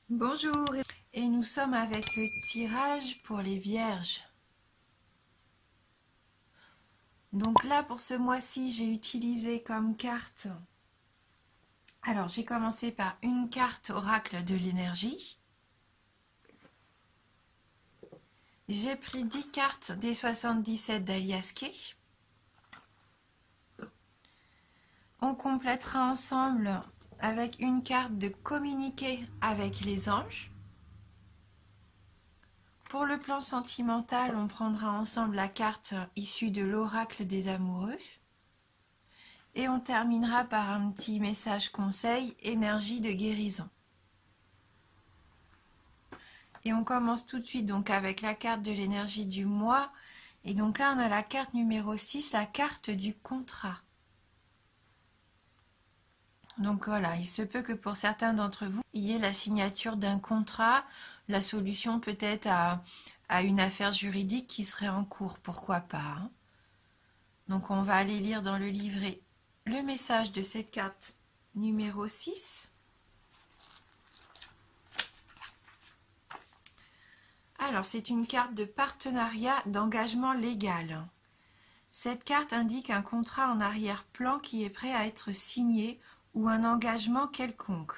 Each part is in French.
Bonjour, et nous sommes avec le tirage pour les vierges. Donc là, pour ce mois-ci, j'ai utilisé comme carte... Alors, j'ai commencé par une carte oracle de l'énergie. J'ai pris 10 cartes des 77 d'Alias Kay. On complétera ensemble avec une carte de communiquer avec les anges. Pour le plan sentimental, on prendra ensemble la carte issue de l'oracle des amoureux. Et on terminera par un petit message conseil, énergie de guérison. Et on commence tout de suite donc avec la carte de l'énergie du mois. Et donc là, on a la carte numéro 6, la carte du contrat. Donc voilà, il se peut que pour certains d'entre vous, il y ait la signature d'un contrat, la solution peut-être à une affaire juridique qui serait en cours, pourquoi pas. Hein. Donc on va aller lire dans le livret le message de cette carte numéro 6. Alors, c'est une carte de partenariat d'engagement légal. Cette carte indique un contrat en arrière-plan qui est prêt à être signé ou un engagement quelconque.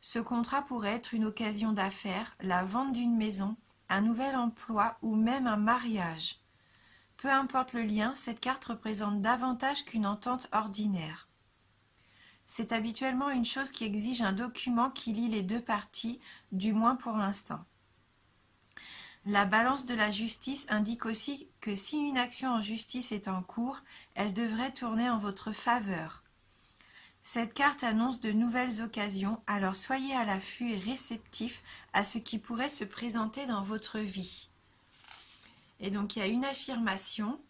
Ce contrat pourrait être une occasion d'affaires, la vente d'une maison, un nouvel emploi ou même un mariage. Peu importe le lien, cette carte représente davantage qu'une entente ordinaire. C'est habituellement une chose qui exige un document qui lie les deux parties, du moins pour l'instant. La balance de la justice indique aussi que si une action en justice est en cours, elle devrait tourner en votre faveur. Cette carte annonce de nouvelles occasions, alors soyez à l'affût et réceptif à ce qui pourrait se présenter dans votre vie. Et donc il y a une affirmation.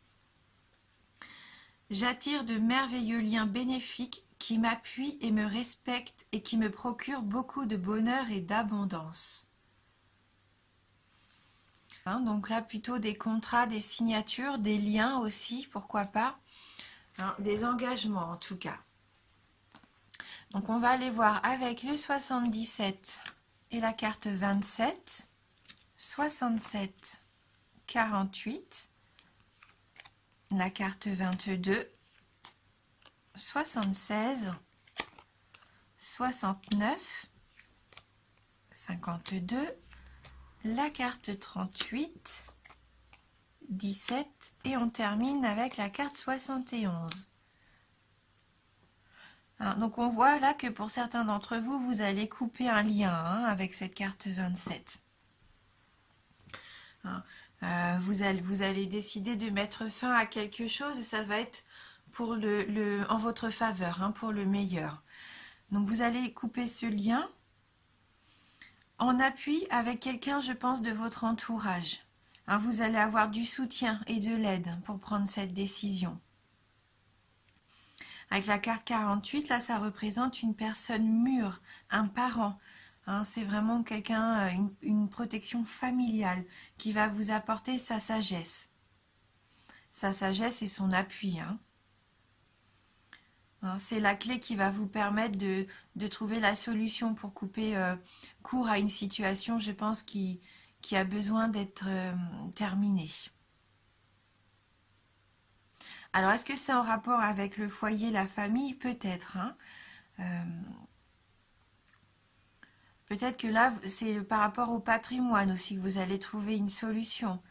J'attire de merveilleux liens bénéfiques qui m'appuient et me respectent et qui me procurent beaucoup de bonheur et d'abondance. Hein, donc là, plutôt des contrats, des signatures, des liens aussi, pourquoi pas. Hein, des engagements en tout cas. Donc on va aller voir avec le 77 et la carte 27, 67, 48, la carte 22, 76, 69, 52, la carte 38, 17 et on termine avec la carte 71. Hein, donc on voit là que pour certains d'entre vous, vous allez couper un lien avec cette carte 27. Hein, vous allez décider de mettre fin à quelque chose et ça va être pour en votre faveur, pour le meilleur. Donc vous allez couper ce lien en appui avec quelqu'un, je pense, de votre entourage. Hein, vous allez avoir du soutien et de l'aide pour prendre cette décision. Avec la carte 48, là, ça représente une personne mûre, un parent. Hein, c'est vraiment quelqu'un, une protection familiale qui va vous apporter sa sagesse. Sa sagesse et son appui. Hein, c'est la clé qui va vous permettre de trouver la solution pour couper court à une situation, je pense, qui a besoin d'être terminée. Alors, est-ce que c'est en rapport avec le foyer, la famille? Peut-être. Peut-être que là, c'est par rapport au patrimoine aussi que vous allez trouver une solution.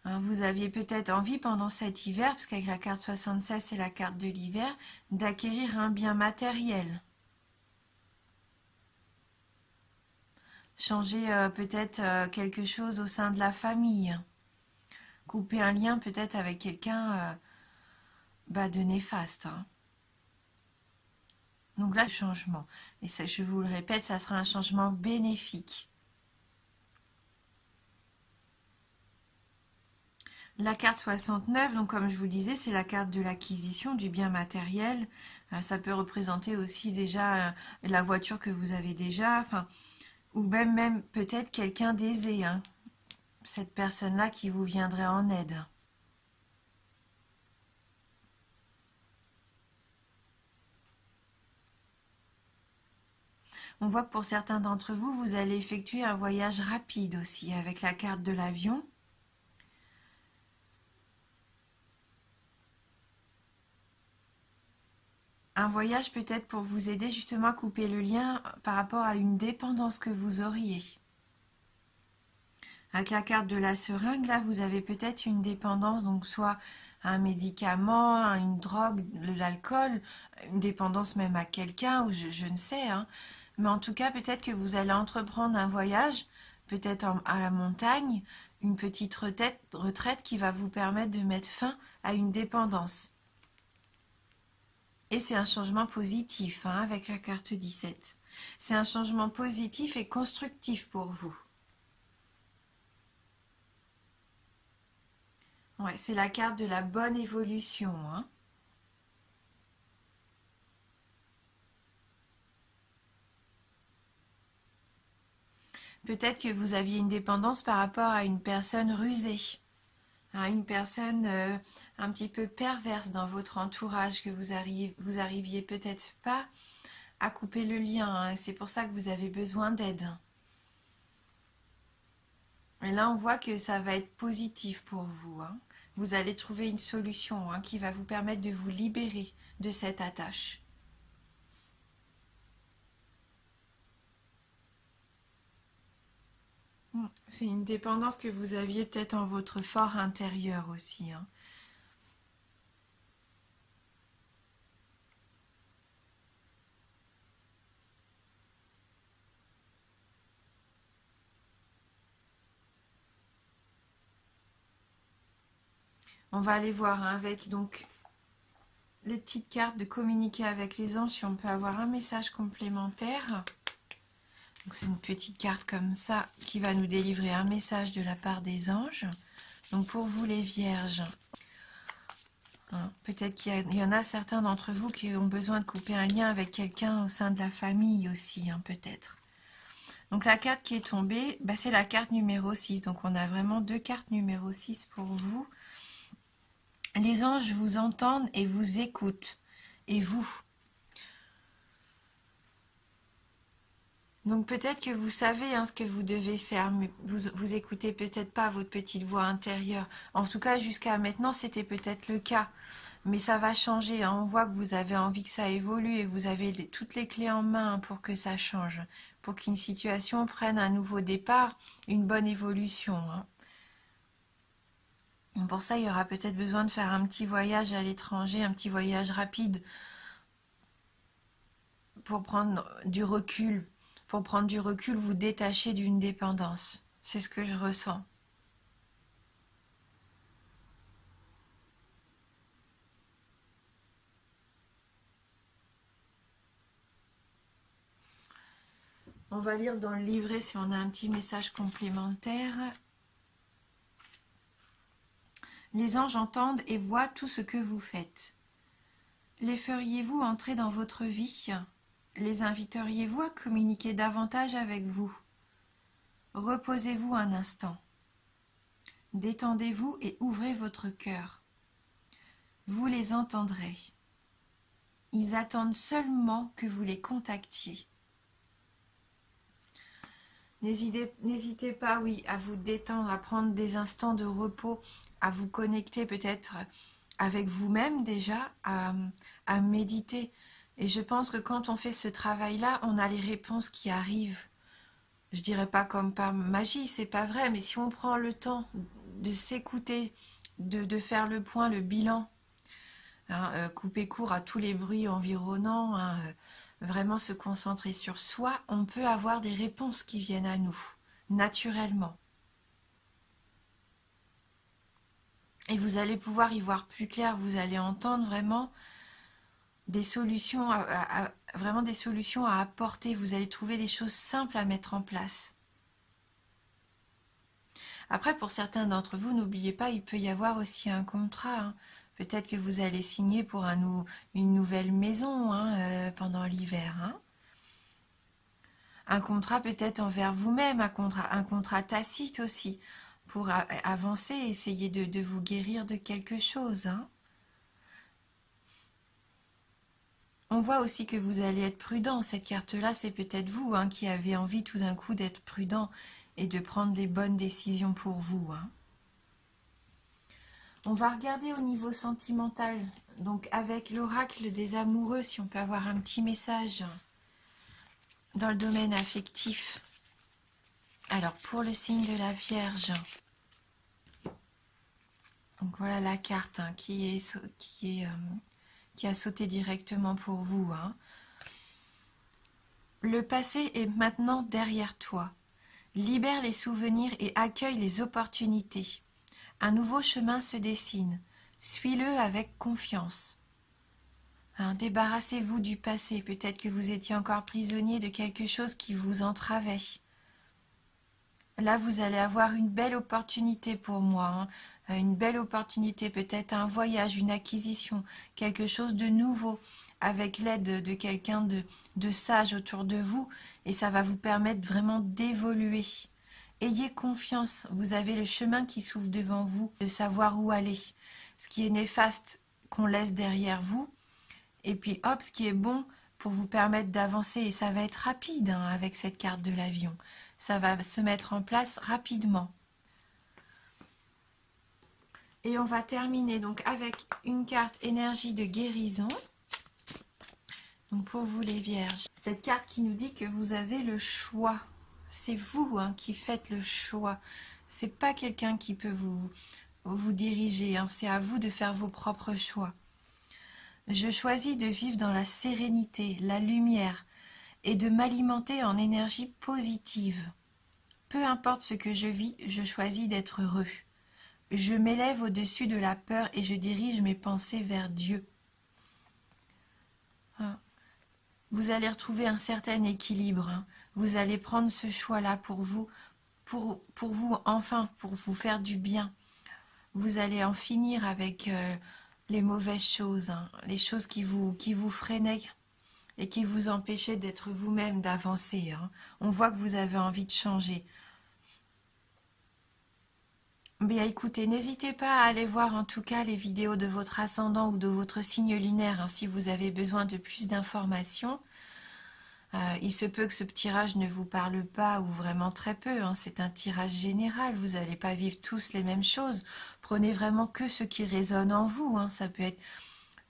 Vous aviez peut-être envie pendant cet hiver, parce qu'avec la carte 76, c'est la carte de l'hiver, d'acquérir un bien matériel. Changer peut-être quelque chose au sein de la famille. Couper un lien peut-être avec quelqu'un de néfaste. Donc là, changement. Et ça, je vous le répète, ça sera un changement bénéfique. La carte 69, donc comme je vous le disais, c'est la carte de l'acquisition du bien matériel. Ça peut représenter aussi déjà la voiture que vous avez déjà, ou même peut-être quelqu'un d'aisé, cette personne-là qui vous viendrait en aide. On voit que pour certains d'entre vous, vous allez effectuer un voyage rapide aussi avec la carte de l'avion. Un voyage peut-être pour vous aider justement à couper le lien par rapport à une dépendance que vous auriez. Avec la carte de la seringue, là, vous avez peut-être une dépendance, donc soit à un médicament, à une drogue, l'alcool, une dépendance même à quelqu'un, ou je ne sais, hein. Mais en tout cas, peut-être que vous allez entreprendre un voyage, peut-être à la montagne, une petite retraite qui va vous permettre de mettre fin à une dépendance. Et c'est un changement positif, hein, avec la carte 17. C'est un changement positif et constructif pour vous. Ouais, c'est la carte de la bonne évolution, hein. Peut-être que vous aviez une dépendance par rapport à une personne rusée, à une personne un petit peu perverse dans votre entourage, que vous arriviez peut-être pas à couper le lien, hein. C'est pour ça que vous avez besoin d'aide. Et là, on voit que ça va être positif pour vous, hein. Vous allez trouver une solution, hein, qui va vous permettre de vous libérer de cette attache. C'est une dépendance que vous aviez peut-être en votre fort intérieur aussi, hein. On va aller voir, hein, avec donc les petites cartes de communiquer avec les anges si on peut avoir un message complémentaire. C'est une petite carte comme ça qui va nous délivrer un message de la part des anges. Donc pour vous les vierges, hein, peut-être qu'il y en a certains d'entre vous qui ont besoin de couper un lien avec quelqu'un au sein de la famille aussi, hein, peut-être. Donc la carte qui est tombée, bah, c'est la carte numéro 6. Donc on a vraiment deux cartes numéro 6 pour vous. Les anges vous entendent et vous écoutent. Et vous. Donc peut-être que vous savez, hein, ce que vous devez faire, mais vous écoutez peut-être pas votre petite voix intérieure. En tout cas, jusqu'à maintenant, c'était peut-être le cas. Mais ça va changer, hein. On voit que vous avez envie que ça évolue et vous avez toutes les clés en main pour que ça change. Pour qu'une situation prenne un nouveau départ, une bonne évolution, hein. Pour ça, il y aura peut-être besoin de faire un petit voyage à l'étranger, un petit voyage rapide pour prendre du recul. Pour prendre du recul, vous détacher d'une dépendance. C'est ce que je ressens. On va lire dans le livret si on a un petit message complémentaire. Les anges entendent et voient tout ce que vous faites. Les feriez-vous entrer dans votre vie? Les inviteriez-vous à communiquer davantage avec vous? Reposez-vous un instant. Détendez-vous et ouvrez votre cœur. Vous les entendrez. Ils attendent seulement que vous les contactiez. N'hésitez pas, oui, à vous détendre, à prendre des instants de repos, à vous connecter peut-être avec vous-même déjà, à méditer. Et je pense que quand on fait ce travail-là, on a les réponses qui arrivent. Je dirais pas comme par magie, c'est pas vrai, mais si on prend le temps de s'écouter, de faire le point, le bilan, hein, couper court à tous les bruits environnants, hein, vraiment se concentrer sur soi, on peut avoir des réponses qui viennent à nous, naturellement. Et vous allez pouvoir y voir plus clair, vous allez entendre vraiment des solutions, vraiment des solutions à apporter, vous allez trouver des choses simples à mettre en place. Après, pour certains d'entre vous, n'oubliez pas, il peut y avoir aussi un contrat, hein. Peut-être que vous allez signer pour une nouvelle maison, hein, pendant l'hiver, hein. Un contrat peut-être envers vous-même, un contrat tacite aussi, pour avancer, essayer de vous guérir de quelque chose, hein. On voit aussi que vous allez être prudent. Cette carte-là, c'est peut-être vous hein, qui avez envie tout d'un coup d'être prudent et de prendre des bonnes décisions pour vous. Hein. On va regarder au niveau sentimental, donc avec l'oracle des amoureux, si on peut avoir un petit message dans le domaine affectif. Alors, pour le signe de la Vierge, donc voilà la carte hein, qui a sauté directement pour vous. Hein. Le passé est maintenant derrière toi. Libère les souvenirs et accueille les opportunités. Un nouveau chemin se dessine. Suis-le avec confiance. Hein, débarrassez-vous du passé. Peut-être que vous étiez encore prisonnier de quelque chose qui vous entravait. Là, vous allez avoir une belle opportunité pour moi. Hein. Une belle opportunité, peut-être un voyage, une acquisition, quelque chose de nouveau, avec l'aide de quelqu'un de sage autour de vous. Et ça va vous permettre vraiment d'évoluer. Ayez confiance, vous avez le chemin qui s'ouvre devant vous, de savoir où aller. Ce qui est néfaste, qu'on laisse derrière vous. Et puis hop, ce qui est bon pour vous permettre d'avancer. Et ça va être rapide hein, avec cette carte de l'avion. Ça va se mettre en place rapidement. Et on va terminer donc avec une carte énergie de guérison. Donc pour vous les vierges, cette carte qui nous dit que vous avez le choix. C'est vous hein, qui faites le choix. C'est pas quelqu'un qui peut vous diriger. Hein. C'est à vous de faire vos propres choix. Je choisis de vivre dans la sérénité, la lumière et de m'alimenter en énergie positive. Peu importe ce que je vis, je choisis d'être heureux. Je m'élève au-dessus de la peur et je dirige mes pensées vers Dieu. Vous allez retrouver un certain équilibre. Hein. Vous allez prendre ce choix-là pour vous, enfin, pour vous faire du bien. Vous allez en finir avec les mauvaises choses, hein, les choses qui vous freinaient et qui vous empêchaient d'être vous-même, d'avancer. Hein. On voit que vous avez envie de changer. Bien écoutez, n'hésitez pas à aller voir en tout cas les vidéos de votre ascendant ou de votre signe lunaire hein, si vous avez besoin de plus d'informations. Il se peut que ce tirage ne vous parle pas ou vraiment très peu, hein, c'est un tirage général, vous n'allez pas vivre tous les mêmes choses. Prenez vraiment que ce qui résonne en vous, hein, ça peut être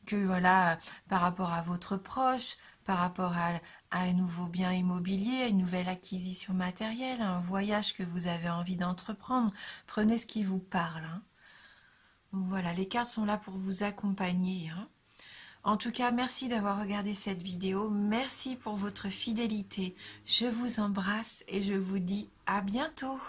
que voilà, par rapport à votre proche, par rapport à un nouveau bien immobilier, à une nouvelle acquisition matérielle, un voyage que vous avez envie d'entreprendre. Prenez ce qui vous parle. Hein. Voilà, les cartes sont là pour vous accompagner. Hein. En tout cas, merci d'avoir regardé cette vidéo. Merci pour votre fidélité. Je vous embrasse et je vous dis à bientôt.